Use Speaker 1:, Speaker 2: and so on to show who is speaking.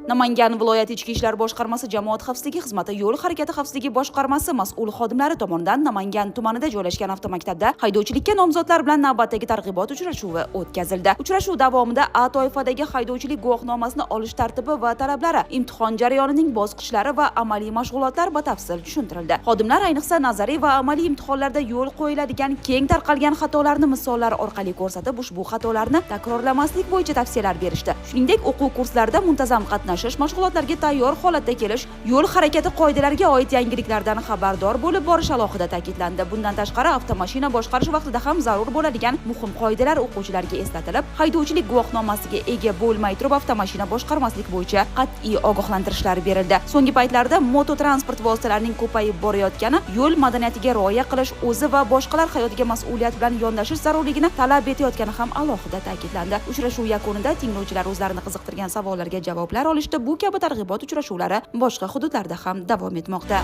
Speaker 1: Namangan viloyat ichki ishlar boshqarmasi jamoat xavfsizligi xizmati yo'l harakati xavfsizligi boshqarmasi mas'ul xodimlari tomonidan Namangan tumanida joylashgan avtomaktabda haydovchilikka nomzodlar bilan navbatdagi targ'ibot uchrashuvi o'tkazildi. Uchrashuv davomida A toifadagi haydovchilik guvohnomasini olish tartibi va talablari, imtihon jarayonining bosqichlari va amaliy mashg'ulotlar batafsil tushuntirildi. Xodimlar ayniqsa nazariy va amaliy imtihonlarda yo'l qo'yiladigan keng tarqalgan xatolarni misollar orqali ko'rsatib, ushbu xatolarni takrorlamaslik bo'yicha tavsiyalar berishdi. Shuningdek, o'quv kurslarida muntazam qatnashish, mashg'ulotlarga tayyor holatda kelish, yo'l harakati qoidalariga oid yangiliklardan xabardor bo'lib borish alohida ta'kidlandi. Bundan tashqari, avtomashina boshqarish vaqtida ham zarur bo'ladigan muhim qoidalar o'quvchilarga eslatilib, haydovchilik guvohnomasiga ega bo'lmay turib avtomashina boshqarmaslik bo'yicha qat'iy ogohlantirishlar berildi. So'nggi paytlarda mototransport vositalarining ko'payib borayotgani yo'l madaniyatiga rioya qilish, o'zi va boshqalar hayotiga mas'uliyat bilan yondashish zarurligini talab etayotgani ham alohida ta'kidlandi. Uchrashuv yakunida tinglovchilar o'zlarini qiziqtirgan savollarga javoblar olishdi. Bu kabi targ'ibot uchrashuvlari boshqa hududlarda ham davom etmoqda.